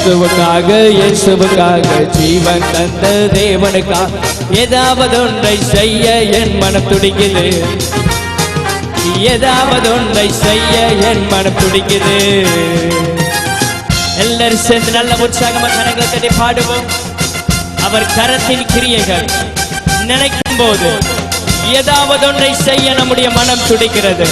கிறிஸ்துவுக்காக இயேசுவுக்காக ஜீவன் தந்த தேவனுக்காக ஏதாவது ஒன்றை செய்ய என் மனம் துடிக்குது. ஏதாவது ஒன்றை செய்ய என் மனம் துடிக்குது. எல்லாரும் சேர்ந்து நல்ல உற்சாகமாக கரங்களை தட்டி பாடுவோம். அவர் கரத்தின் கிரியைகள் நினைக்கும் போது ஏதாவது ஒன்றை செய்ய நம்முடைய மனம் துடிக்கிறது.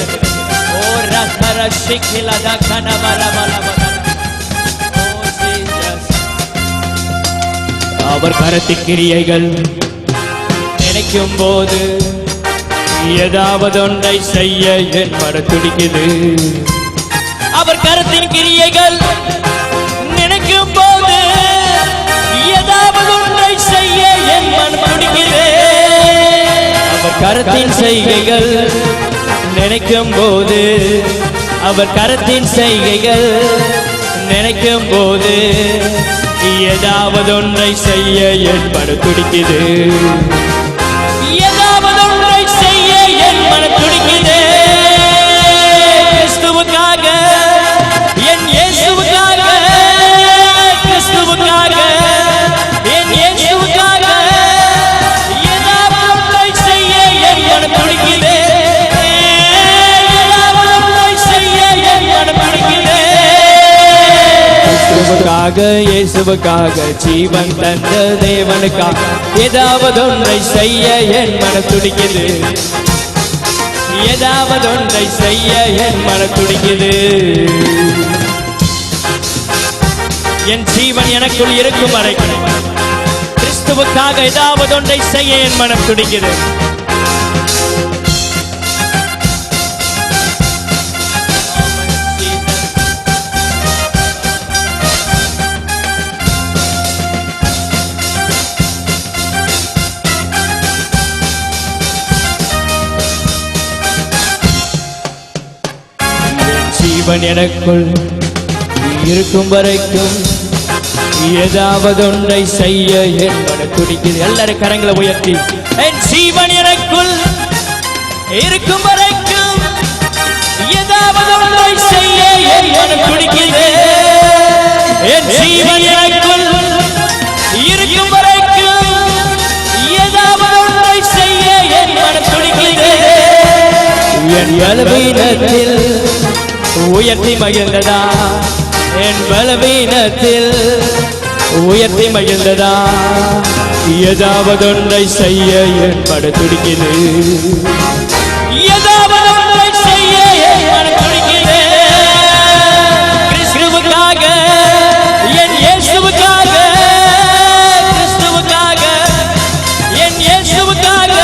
அவர் கரத்தின் கிரியைகள் நினைக்கும் போது ஏதாவது ஒன்றை செய்ய என் மனம் துடிக்குது. அவர் கரத்தின் கிரியைகள் நினைக்கும் போது ஏதாவது ஒன்றை செய்ய என் மனம் துடிக்குது. அவர் கரத்தின் செய்கைகள் நினைக்கும் போது அவர் கரத்தின் செய்கைகள் நினைக்கும் போது ஏதாவது ஒன்றை செய்ய என் மனம் துடிக்குது. ஏதாவது ஒன்றை செய்ய என் மனம் துடிக்குது. கிறிஸ்துவுக்காக என் இயேசுவுக்காக கிறிஸ்துவுக்காக என் இயேசுவுக்காக ஏதாவது ஒன்றை செய்ய என் மனம் துடிக்குது. ஏதாவது ஒன்றை செய்ய என் மனம் துடிக்குது. கிறிஸ்துவுக்காக இயேசுவுக்காக ஜீவன் தந்த தேவனுக்காக ஏதாவது ஒன்றை செய்ய என் மனம் துடிக்குது. ஏதாவது ஒன்றை செய்ய என் மனம் துடிக்குது. என் ஜீவன் எனக்குள் இருக்கும் வரைக்கும் கிறிஸ்துவுக்காக ஏதாவது ஒன்றை செய்ய என் மனம் துடிக்குது. ஜீவன் எனக்குள் இருக்கும் வரைக்கும் ஏதாவது ஒன்றை செய்ய என் மனம் துடிக்குது. எல்லாரும் கரங்களை உயர்த்தி என் ஜீவன் எனக்குள் இருக்கும் வரைக்கும் ஏதாவது ஒன்றை செய்ய என் மனம் துடிக்குது. என் ஜீவன் எனக்குள் இருக்கும் வரைக்கும் ஏதாவது ஒன்றை செய்ய என் மனம் துடிக்குது. என் பலவீனத்தில் உயர்த்தி மகிழ்ந்ததா என் பலவீனத்தில் உயர்த்தி மகிழ்ந்ததா ஏதாவது ஒன்றை செய்ய என் மனம் துடிக்குது. ஏதாவது ஒன்றை செய்ய என் மனம் துடிக்குது. கிறிஸ்துவுக்காக என் இயேசுவுக்காக கிறிஸ்துவுக்காக என் இயேசுவுக்காக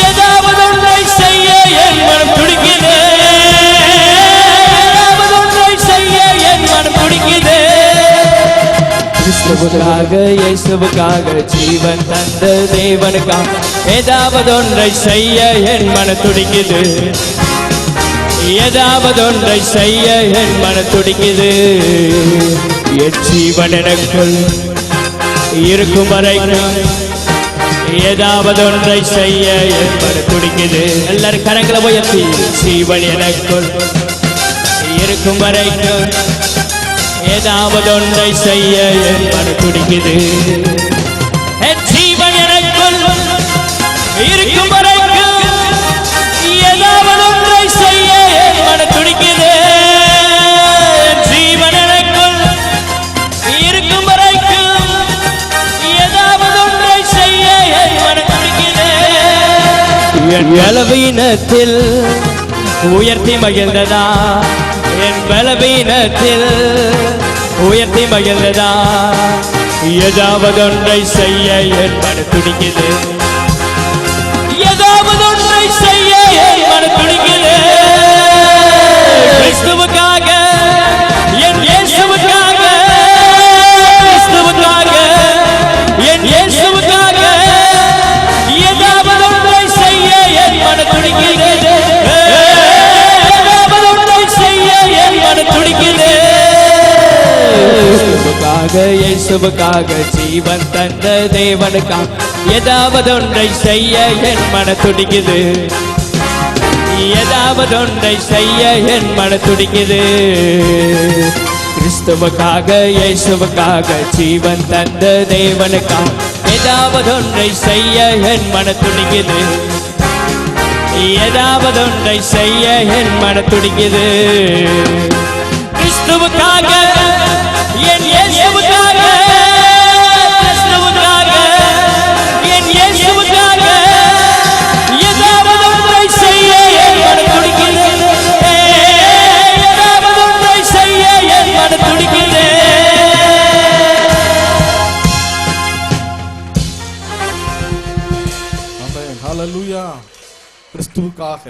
ஏதாவது ஒன்றை செய்ய என் மனம் துடிக்குது. கிறிஸ்துவுக்காக இயேசுவுக்காக ஜீவன் தந்த தேவனுக்காக ஏதாவது ஒன்றை செய்ய என் மனம் துடிக்குது. ஏதாவது ஒன்றை செய்ய என் மனம் துடிக்குது. என் ஜீவன் எனக்குள் இருக்கும் வரைக்கும் ஏதாவது ஒன்றை செய்ய என் மனம் துடிக்குது. எல்லாரும் கரங்களை உயர்த்தி ஜீவன் எனக்குள் இருக்கும் வரைக்கும் ஏதாவது ஒன்றை செய்ய என் மனம் துடிக்குது. என் ஜீவன் எனக்குள் இருக்கும் வரைக்கும் ஏதாவது ஒன்றை செய்ய என் மனம் துடிக்குது. என் ஜீவன் எனக்குள் இருக்கும் வரைக்கும் ஏதாவது ஒன்றை செய்ய என் மனம் துடிக்குது. என் பலவீனத்தில் உயர்த்தி மகிழ்ந்ததா என் பலவீனத்தில் உயர்த்தி மகிழ்ந்ததா ஏதாவது ஒன்றை செய்ய என் மனம் துடிக்குது. ஏதாவது ஒன்றை செய்ய என் மனம் துடிக்குது. கிறிஸ்துவுக்காக என் இயேசுவுக்காக கிறிஸ்துவுக்காக என் இயேசுவுக்காக ஏதாவது ஒன்றை செய்ய என் மனம் துடிக்குது. இயேசுவுக்காக ஜீவன் தந்த தேவனுக்காக ஏதாவது ஒன்றை செய்ய என் மனம் துடிக்குது. ஏதாவது ஒன்றை செய்ய என் மனம் துடிக்குது. கிறிஸ்துவுக்காக இயேசுவுக்காக ஜீவன் தந்த தேவனுக்காக ஏதாவது ஒன்றை செய்ய என் மன துடிக்குது, ஏதாவது ஒன்றை செய்ய என் மன துடிக்குது. கிறிஸ்துவுக்காக என் இயேசுவுக்காக, கிறிஸ்துவுக்காக என் இயேசுவுக்காக ஏதாவது ஒன்றை செய்ய என் மன துடிக்குது, ஏதாவது ஒன்றை செய்ய என் மன துடிக்குது. ஆமென், ஹalleluya. கிறிஸ்துவுக்காக